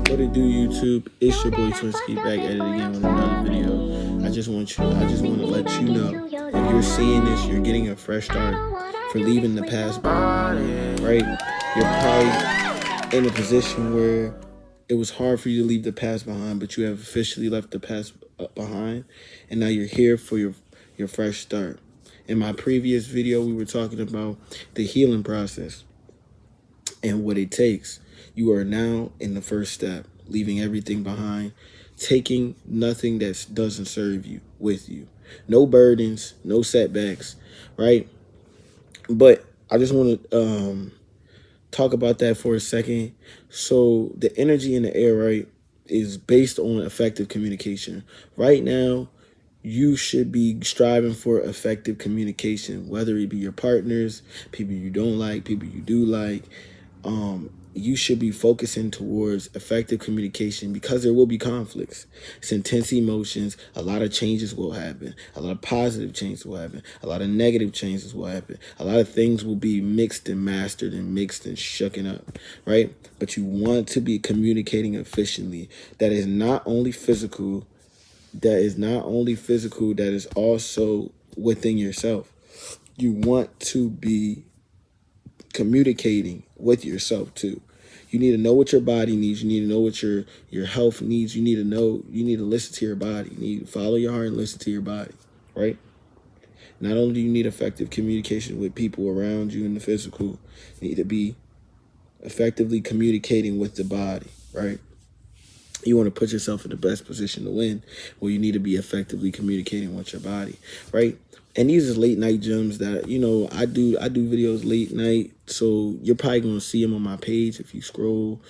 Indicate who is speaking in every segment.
Speaker 1: What it do, YouTube? It's your boy Twinsky back at it again with another video. I just want to let you know, if you're seeing this, you're getting a fresh start for leaving the past behind, right? You're probably in a position where it was hard for you to leave the past behind, but you have officially left the past behind, and now you're here for your fresh start. In my previous video, we were talking about the healing process and what it takes. You are now in the first step, leaving everything behind, taking nothing that doesn't serve you with you. No burdens, no setbacks, right? But I just want to talk about that for a second. So the energy in the air, right, is based on effective communication. Right now, you should be striving for effective communication, whether it be your partners, people you don't like, people you do like. You should be focusing towards effective communication because there will be conflicts. It's intense emotions. A lot of changes will happen. A lot of positive changes will happen. A lot of negative changes will happen. A lot of things will be mixed and mastered and mixed and shooken up, right? But you want to be communicating efficiently. That is not only physical, that is also within yourself. You want to be communicating with yourself too. You need to know what your body needs. You need to know what your health needs. You need to listen to your body. You need to follow your heart and listen to your body, right? Not only do you need effective communication with people around you in the physical, you need to be effectively communicating with the body, right? You want to put yourself in the best position to win. Well, you need to be effectively communicating with your body, right? And these are late night gems that, I do videos late night. So you're probably going to see them on my page if you scroll,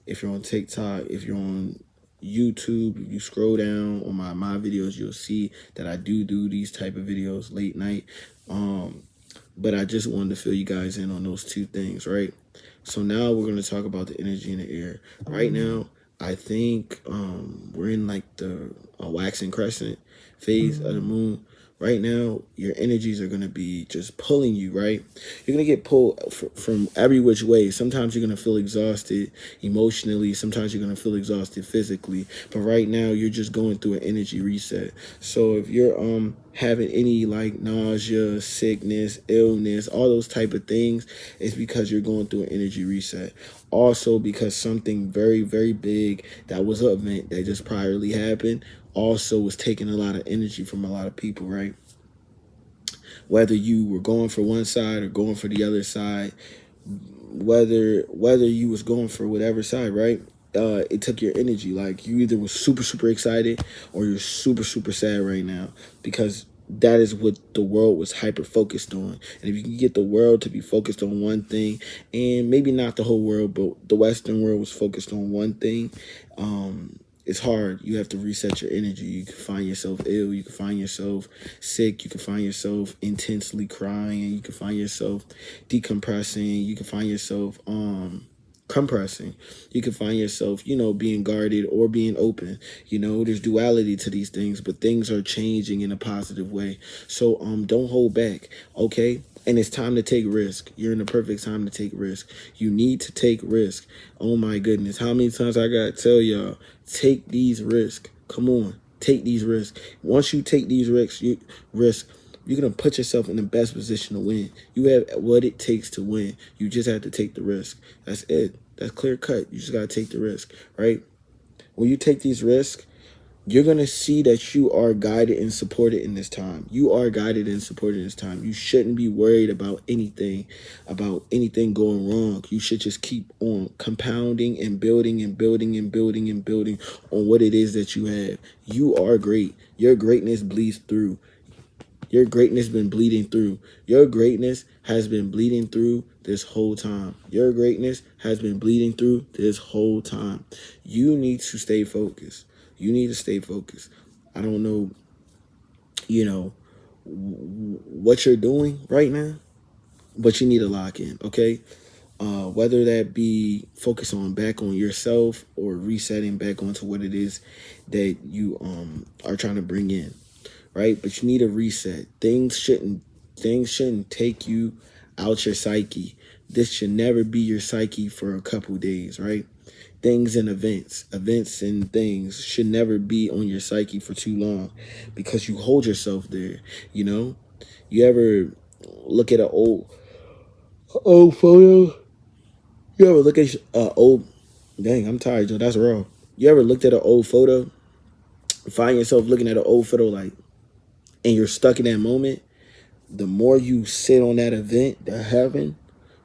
Speaker 1: if you're on TikTok, if you're on YouTube, if you scroll down on my videos, you'll see that I do these type of videos late night. But I just wanted to fill you guys in on those two things, right? So now we're going to talk about the energy in the air. Right now, I think we're in like the waxing crescent phase of the moon. Right now, your energies are going to be just pulling you, right? You're going to get pulled from every which way. Sometimes you're going to feel exhausted emotionally. Sometimes you're going to feel exhausted physically. But right now, you're just going through an energy reset. So if you're having any like nausea, sickness, illness, all those type of things, it's because you're going through an energy reset. Also because something very, very big that was an event that just priorly happened also was taking a lot of energy from a lot of people, right? Whether you were going for one side or going for the other side, whether you was going for whatever side, right? It took your energy. Like you either was super, super excited or you're super, super sad right now because that is what the world was hyper focused on. And if you can get the world to be focused on one thing, and maybe not the whole world, but the Western world was focused on one thing, it's hard. You have to reset your energy. You can find yourself ill. You can find yourself sick. You can find yourself intensely crying. You can find yourself decompressing. You can find yourself compressing. You can find yourself, being guarded or being open. There's duality to these things, but things are changing in a positive way. So don't hold back, okay? And it's time to take risk. You're in the perfect time to take risk. You need to take risk. Oh my goodness. How many times I gotta tell y'all, take these risks. Come on, take these risks. Once you take these risks, you're going to put yourself in the best position to win. You have what it takes to win. You just have to take the risk. That's it. That's clear cut. You just got to take the risk, right? When you take these risks, you're going to see that you are guided and supported in this time. You are guided and supported in this time. You shouldn't be worried about anything going wrong. You should just keep on compounding and building and building and building and building on what it is that you have. You are great. Your greatness bleeds through. Your greatness been bleeding through. Your greatness has been bleeding through this whole time. Your greatness has been bleeding through this whole time. You need to stay focused. You need to stay focused. I don't know, what you're doing right now, but you need to lock in, okay? Whether that be focus on back on yourself or resetting back onto what it is that you are trying to bring in. Right? But you need a reset. Things shouldn't take you out your psyche. This should never be your psyche for a couple days, right? things and events and things should never be on your psyche for too long, because you hold yourself there. You know, you ever look at an old photo? You ever look at old? Dang, I'm tired, Joe. That's raw. You ever looked at an old photo, find yourself looking at an old photo, like, and you're stuck in that moment? The more you sit on that event that happened,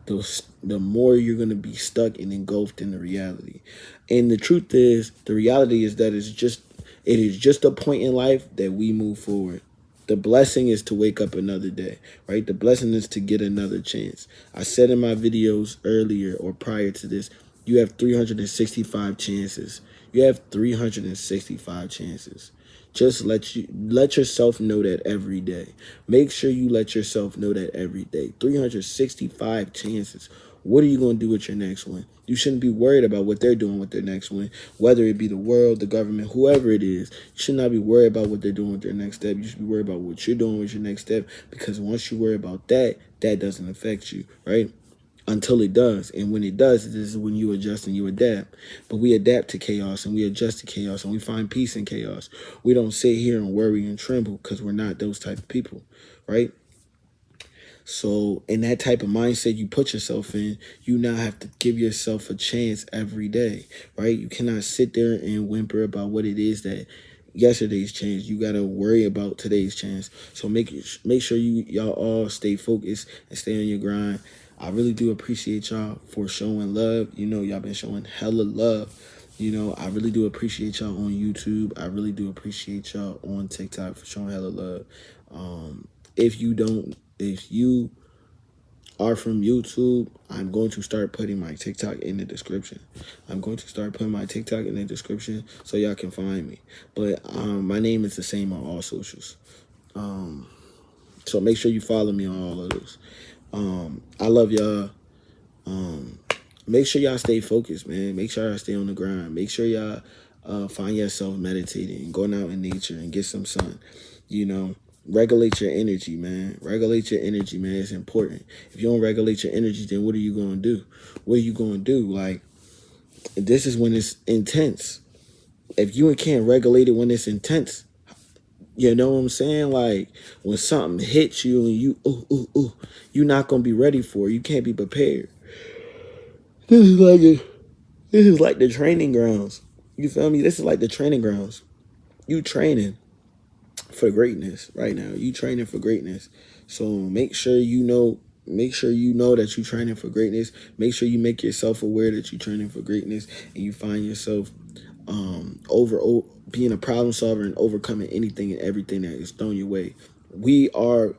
Speaker 1: the more you're going to be stuck and engulfed in the reality. And the truth is, the reality is that it is just a point in life that we move forward. The blessing is to wake up another day, right? The blessing is to get another chance. I said in my videos earlier or prior to this, you have 365 chances. You have 365 chances. Just let yourself know that every day. Make sure you let yourself know that every day. 365 chances. What are you going to do with your next one? You shouldn't be worried about what they're doing with their next one, whether it be the world, the government, whoever it is. You should not be worried about what they're doing with their next step. You should be worried about what you're doing with your next step, because once you worry about that, that doesn't affect you, right? Until it does. And when it does, this is when you adjust and you adapt. But we adapt to chaos and we adjust to chaos and we find peace in chaos. We don't sit here and worry and tremble, because we're not those type of people, right? So in that type of mindset you put yourself in, you now have to give yourself a chance every day, right? You cannot sit there and whimper about what it is that yesterday's chance. You got to worry about today's chance. So make sure y'all all stay focused and stay on your grind. I really do appreciate y'all for showing love. You know, y'all been showing hella love. You know, I really do appreciate y'all on YouTube. I really do appreciate y'all on TikTok for showing hella love. If you are from YouTube, I'm going to start putting my TikTok in the description. I'm going to start putting my TikTok in the description so y'all can find me. But my name is the same on all socials. So make sure you follow me on all of those. I love y'all. Make sure y'all stay focused, man. Make sure y'all stay on the grind. Make sure y'all find yourself meditating and going out in nature and get some sun. You know, regulate your energy, man. Regulate your energy, man. It's important. If you don't regulate your energy, then what are you going to do? What are you going to do? Like, this is when it's intense. If you can't regulate it when it's intense, you know what I'm saying? Like, when something hits you and you're not going to be ready for it. You can't be prepared. This is like the training grounds. You feel me? This is like the training grounds. You training for greatness right now. You training for greatness. So make sure you know that you're training for greatness. Make sure you make yourself aware that you're training for greatness, and you find yourself being a problem solver and overcoming anything and everything that is thrown your way. We are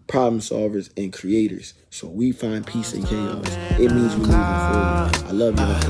Speaker 1: problem solvers and creators. So we find peace in chaos. It means we're moving forward. I love y'all.